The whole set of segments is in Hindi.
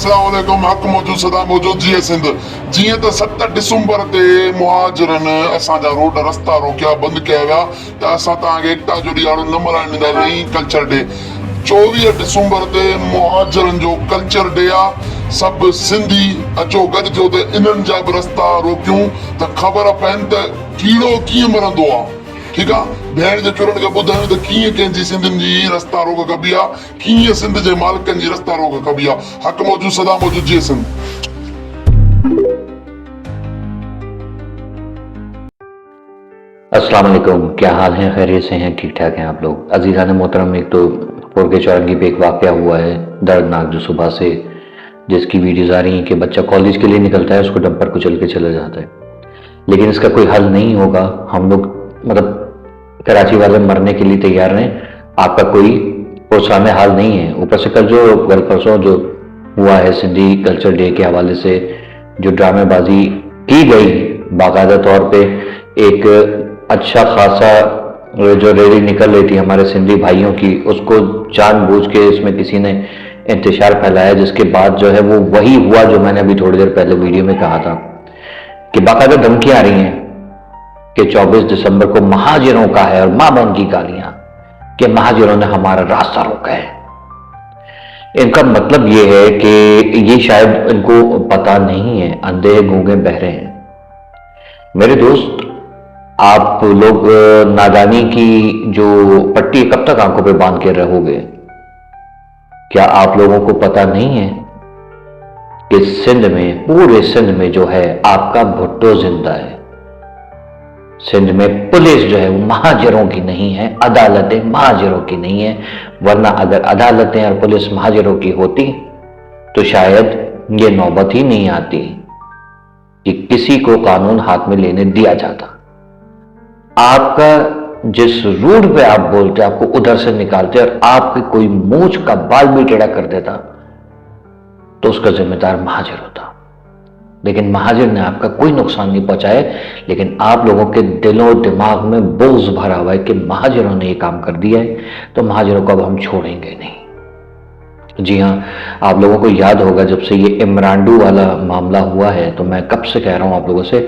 अस्सलाम वालेकुम। हक मौजूद सदा मौजूद जी सिंध। जीअं त 7 डिसंबर ते मुहाजिरनि असांजा रोड रस्ता रोकिया बंदि कया विया त असां तव्हांखे एकता जो ॾियारो न मल्हाइण ॾींदासीं कल्चर डे। 24 डिसंबर ते मुहाजिरनि जो कल्चर डे आहे। सभु सिंधी अचो गॾिजो त इन्हनि जा बि रस्ता रोकियूं त ख़बर पवनि त कीड़ो कीअं मरंदो आहे। ठीकु आहे, भेण जे चुरनि खे ॿुधायूं त कीअं कंहिंजी सिंधियुनि जी रस्ता रोक कबी आहे, कीअं सिंध जे मालिकनि जी रस्ता रोक कबी आहे। हक़ मौजूद सदा मौजूद जी सिंध। अस्सलाम वालेकुम, क्या हाल है? खैरियत से हैं? ठीक ठाक हैं आप लोग? अजीज़ान मोहतरम, एक तो फोरके चौरंगी पे एक वाक़या हुआ है दर्दनाक, जो सुबह से जिसकी वीडियोज़ आ रही हैं कि बच्चा कॉलेज के लिए निकलता है, उसको डंपर कुचल के चला जाता है, लेकिन इसका कोई हल नहीं होगा। हम लोग मतलब कराची वाले मरने के लिए तैयार हैं, आपका कोई पुरसाने हाल नहीं है। ऊपर से कल परसों जो हुआ है सिंधी कल्चर डे के हवाले से जो ड्रामेबाजी की गई, बाकायदा तौर पे एक अच्छा खासा जो रैली निकल रही थी हमारे सिंधी भाइयों की, उसको जानबूझ के इसमें किसी ने इंतशार फैलाया, जिसके बाद जो है वो वही हुआ जो मैंने अभी थोड़ी देर पहले वीडियो में कहा था कि बाकायदा धमकियां आ रही हैं कि 24 दिसंबर को महाजिरों का है, और मां बहन की गालियां कि महाजिरों ने हमारा रास्ता रोका है। इनका मतलब ये है कि ये शायद इनको पता नहीं है, अंधे गूंगे बहरे हैं। मेरे दोस्त, आप लोग नादानी की जो पट्टी कब तक आंखों पे बांध के रहोगे? क्या आप लोगों को पता नहीं है कि सिंध में, पूरे सिंध में जो है आपका भुट्टो जिंदा है। सिंध में पुलिस जो है वो महाजिरों की नहीं है, अदालतें महाजिरों की नहीं है, वरना अगर अदालतें और पुलिस महाजिरों की होती तो शायद ये नौबत ही नहीं आती कि किसी को कानून हाथ में लेने दिया जाता। आपका जिस रूट पे आप बोलते, आपको उधर से निकालते और आपकी कोई मूंछ का बाल भी टेढ़ा कर देता तो उसका जिम्मेदार महाजिर होता। लेकिन महाजिर ने आपका कोई नुकसान नहीं पहुंचाया, लेकिन आप लोगों के दिलों दिमाग में बोझ भरा हुआ है कि महाजिरों ने ये काम कर दिया है तो महाजिरों को अब हम छोड़ेंगे नहीं। जी हाँ, आप लोगों को याद होगा जब से ये इमरांडू वाला मामला हुआ है, तो मैं कब से कह रहा हूं आप लोगों से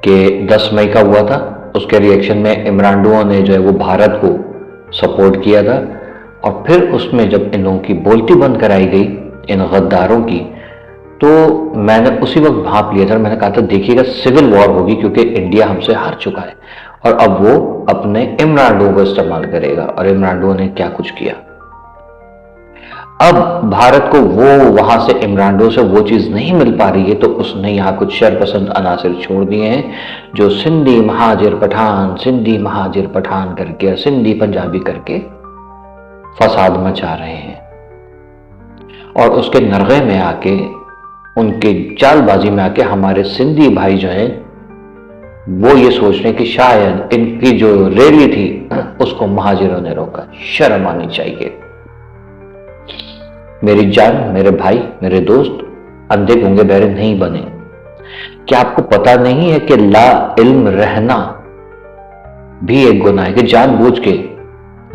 कि 10 मई का हुआ था, उसके रिएक्शन में इमरांडुओं ने जो है वो भारत को सपोर्ट किया था, और फिर उसमें जब इन लोगों की बोलती बंद कराई गई, इन गद्दारों की, तो मैंने उसी वक्त भांप लिया था। मैंने कहा था देखिएगा सिविल वॉर होगी, क्योंकि इंडिया हमसे हार चुका है और अब वो अपने इमरांडुओं को इस्तेमाल करेगा। और इमरांडुओं ने क्या कुछ किया। अब भारत को वो वहां से इमरांडो से वो चीज नहीं मिल पा रही है, तो उसने यहाँ कुछ शरपसंद अनासिर छोड़ दिए हैं जो सिंधी महाजिर पठान, सिंधी महाजिर पठान करके, सिंधी पंजाबी करके फसाद मचा रहे हैं। और उसके नरगे में आके, उनके चालबाजी में आके हमारे सिंधी भाई जो हैं वो ये सोच रहे हैं कि शायद इनकी जो रैली थी उसको महाजिरों ने रोका। शर्म आनी चाहिए। मेरी जान, मेरे भाई, मेरे दोस्त, अंधे गूंगे बहरे नहीं बने। क्या आपको पता नहीं है कि ला इल्म रहना भी एक गुनाह है, कि जानबूझ के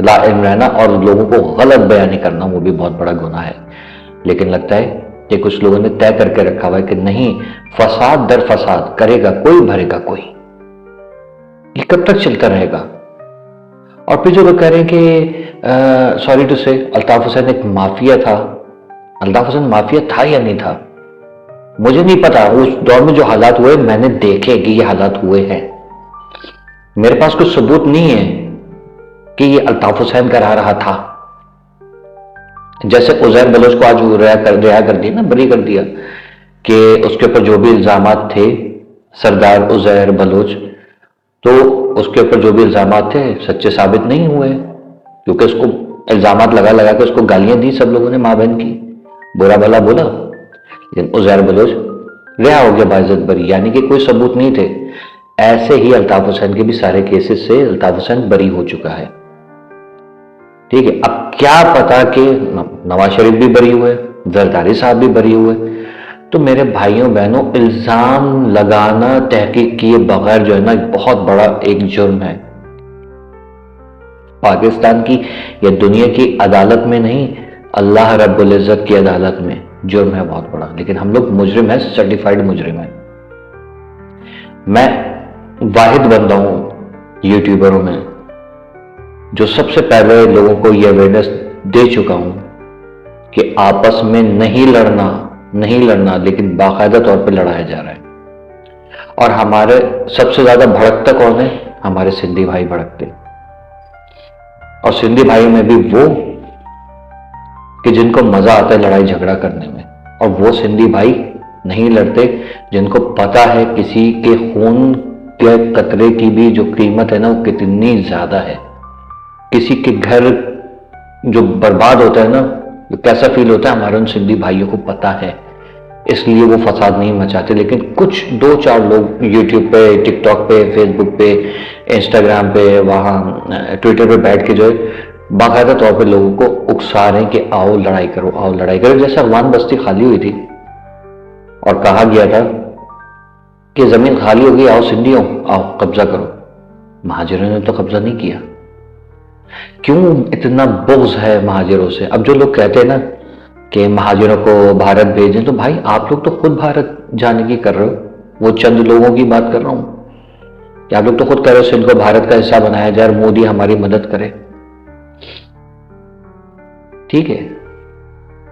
ला इल्म रहना और लोगों को गलत बयानी करना वो भी बहुत बड़ा गुनाह है। लेकिन लगता है कि कुछ लोगों ने तय करके रखा हुआ है कि नहीं, फसाद दर फसाद करेगा कोई, भरेगा कोई। ये कब तक चलता रहेगा? और फिर जो लोग कह रहे हैं कि सॉरी टू से अल्ताफ हुसैन एक माफिया था, अल्ताफ हुसैन माफिया था या नहीं था मुझे नहीं पता। उस दौर में जो हालात हुए मैंने देखे कि ये हालात हुए हैं। मेरे पास कोई सबूत नहीं है कि ये अल्ताफ हुसैन करा रहा था। जैसे उजैर बलोच को आज रिहा कर दिया ना, बरी कर दिया, कि उसके ऊपर जो भी इल्जामात थे, सरदार उजैर बलोच, तो उसके ऊपर जो भी इल्जामात थे सच्चे साबित नहीं हुए, क्योंकि उसको इल्जामात लगा लगा के उसको गालियां दी सब लोगों ने, मां बहन की, बुरा भला बोला, लेकिन उजैर बलोच रिहा हो गया बाइज्जत बरी, यानी कि कोई सबूत नहीं थे। ऐसे ही अल्ताफ हुसैन के भी सारे केसेस से अल्ताफ हुसैन बरी हो चुका है। ठीक है, अब क्या पता कि नवाज शरीफ भी बरी हुए, जरदारी साहब भी बरी हुए। तो मेरे भाइयों बहनों, इल्जाम लगाना तहकीक किए बगैर जो है ना बहुत बड़ा एक जुर्म है। पाकिस्तान की या दुनिया की अदालत में नहीं, अल्लाह रब्बुल इज्जत की अदालत में जुर्म है बहुत बड़ा, लेकिन हम लोग मुजरिम है, सर्टिफाइड मुजरिम है। मैं वाहिद बंदा हूं यूट्यूबरों में जो सबसे पहले लोगों को यह अवेयरनेस दे चुका हूं कि आपस में नहीं लड़ना, लेकिन बाकायदा तौर पे लड़ाया जा रहा है। और हमारे सबसे ज्यादा भड़कता कौन है? हमारे सिंधी भाई भड़कते, और सिंधी भाई में भी वो कि जिनको मजा आता है लड़ाई झगड़ा करने में, और वो सिंधी भाई नहीं लड़ते जिनको पता है किसी के खून के कतरे की भी जो कीमत है ना वो कितनी ज्यादा है। किसी के घर जो बर्बाद होता है ना, तो कैसा फील होता है, हमारे उन सिंधी भाइयों को पता है, इसलिए वो फसाद नहीं मचाते। लेकिन कुछ 2-4 लोग यूट्यूब पे, टिकटॉक पे, फेसबुक पे, इंस्टाग्राम पे, वहाँ ट्विटर पे बैठ के जो है बाकायदा तौर पे लोगों को उकसा रहे हैं कि आओ लड़ाई करो, आओ लड़ाई करो। जैसे अफगान बस्ती खाली हुई थी और कहा गया था कि जमीन खाली होगी, आओ सिंधियों आओ कब्जा करो, महाजिरों ने तो कब्जा नहीं किया। क्यों इतना बुग़्ज़ है महाजिरों से? अब जो लोग कहते हैं ना कि महाजिरों को भारत भेजें, तो भाई आप लोग तो खुद भारत जाने की कर रहे हो। वो चंद लोगों की बात कर रहा हूं कि आप लोग तो खुद कह रहे हो सिंध को भारत का हिस्सा बनाया जाए और मोदी हमारी मदद करे। ठीक है,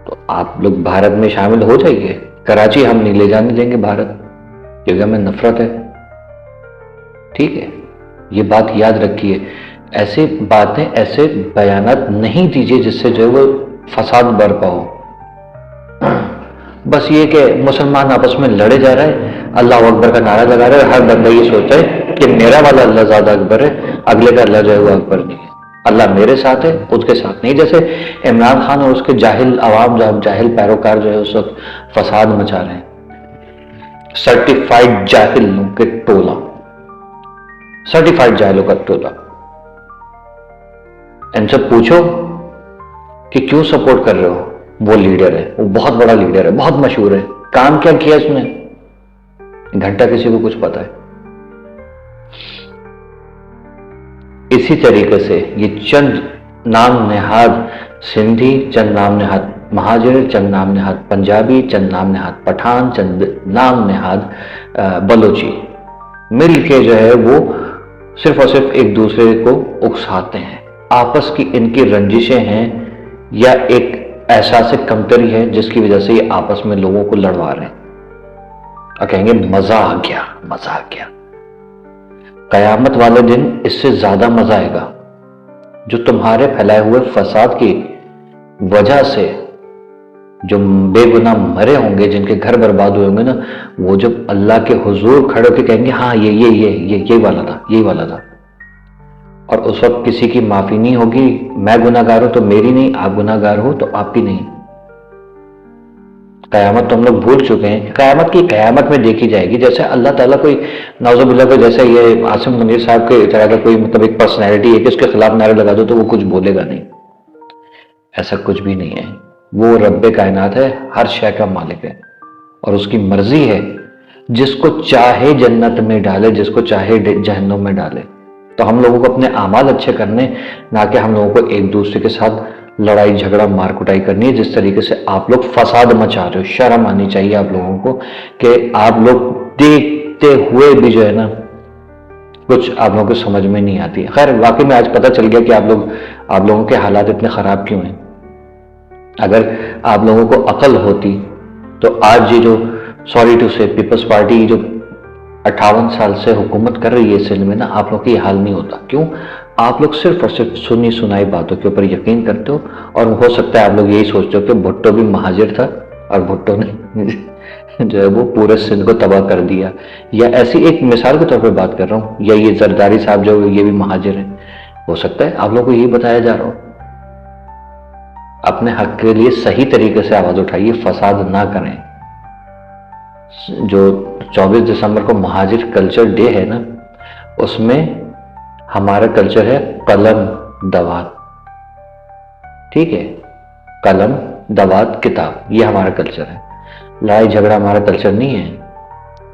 तो आप लोग भारत में शामिल हो जाइए, कराची हम नहीं ले जाने देंगे भारत, क्योंकि हमें नफरत है। ठीक है, ये बात याद रखिए। ऐसे बातें, ऐसे बयानात नहीं दीजिए जिससे जो है वो फसाद बरपा हो। बस ये कि मुसलमान आपस में लड़े जा रहे हैं, अल्लाह अकबर का नारा लगा रहे हैं, हर बंदा ये सोचता है कि मेरा वाला अल्लाह ज्यादा अकबर है, अगले का अल्लाह जो है वो अकबर नहीं है। अल्लाह मेरे साथ है, उसके साथ नहीं। जैसे इमरान खान और उसके जाहिल अवाम, जाहिल पैरोकार जो है उस वक्त फसाद मचा रहे हैं। सर्टिफाइड जाहिलों के टोला, सर्टिफाइड जाहिलों का टोला। इनसे पूछो कि क्यों सपोर्ट कर रहे हो? वो लीडर है, वो बहुत बड़ा लीडर है, बहुत मशहूर है। काम क्या किया उसने? घंटा किसी को कुछ पता है? इसी तरीके से ये चंद नाम नेहाद सिंधी, चंद नाम नेहाद महाजिर, चंद नाम नेहाद पंजाबी, चंद नाम नेहाद पठान, चंद नाम नेहाद बलोची मिल के जो है वो सिर्फ और सिर्फ एक दूसरे को उकसाते हैं। आपस की इनकी रंजिशें हैं या एक एहसास कमतरी है जिसकी वजह से ये आपस में लोगों को लड़वा रहे हैं और कहेंगे मजा आ गया, मजा आ गया। कयामत वाले दिन इससे ज्यादा मजा आएगा। जो तुम्हारे फैलाए हुए फसाद की वजह से जो बेगुनाह मरे होंगे, जिनके घर बर्बाद हुए होंगे ना, वो जब अल्लाह के हुजूर खड़े होकर कहेंगे हाँ ये वाला था, यही वाला था, और उस वक्त किसी की माफी नहीं होगी। मैं गुनाहगार हूं तो मेरी नहीं, आप गुनाहगार हो तो आपकी नहीं। कयामत तो हम लोग भूल चुके हैं। कयामत की कयामत में देखी जाएगी। जैसे अल्लाह ताला कोई नाउजुबिल्लाह को, जैसे ये आसिम मुनीर साहब के तरह का कोई मतलब एक पर्सनैलिटी है कि उसके खिलाफ नारे लगा दो तो वो कुछ बोलेगा नहीं, ऐसा कुछ भी नहीं है। वो रब्बे कायनात है, हर शय का मालिक है और उसकी मर्जी है, जिसको चाहे जन्नत में डाले, जिसको चाहे जहन्नुम में डाले। तो हम लोगों को अपने आमाल अच्छे करने, ना कि हम लोगों को एक दूसरे के साथ लड़ाई झगड़ा मार कुटाई करनी है। जिस तरीके से आप लोग फसाद मचा रहे हो, शर्म आनी चाहिए आप लोगों को कि आप लोग देखते हुए भी जो है ना कुछ आप लोगों को समझ में नहीं आती। खैर वाकई में आज पता चल गया कि आप लोगों के हालात इतने खराब क्यों हैं। अगर आप लोगों को अकल होती तो आज ये जो सॉरी टू से पीपल्स पार्टी जो 58 साल से हुकूमत कर रही है सिंध में ना, आप लोग की हाल नहीं होता। क्यों? आप लोग सिर्फ और सिर्फ सुनी सुनाई बातों के ऊपर यकीन करते हो और हो सकता है आप लोग यही सोचते हो कि भुट्टो भी महाजिर था और भुट्टो ने जो है वो पूरे सिंध को तबाह कर दिया। या ऐसी एक मिसाल के तौर पर बात कर रहा हूँ, या ये जरदारी साहब जो ये भी महाजिर है, हो सकता है आप लोग को यही बताया जा रहा हो। अपने हक के लिए सही तरीके से आवाज उठाइए, फसाद ना करें। जो 24 दिसंबर को महाजिर कल्चर डे है ना, उसमें हमारा कल्चर है कलम दवात। ठीक है, कलम दवात किताब, ये हमारा कल्चर है। लड़ाई झगड़ा हमारा कल्चर नहीं है।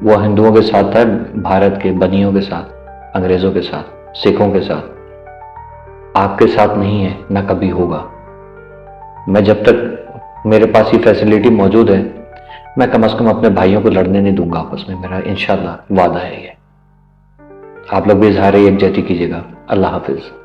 वो हिंदुओं के साथ था, भारत के बनियों के साथ, अंग्रेजों के साथ, सिखों के साथ। आपके साथ नहीं है, ना कभी होगा। मैं जब तक मेरे पास ये फैसिलिटी मौजूद है, मैं कम से कम अपने भाइयों को लड़ने नहीं दूंगा आपस में, मेरा इंशाल्लाह वादा है ये। आप लोग भी इजहार यकजहती कीजिएगा। अल्लाह हाफिज़।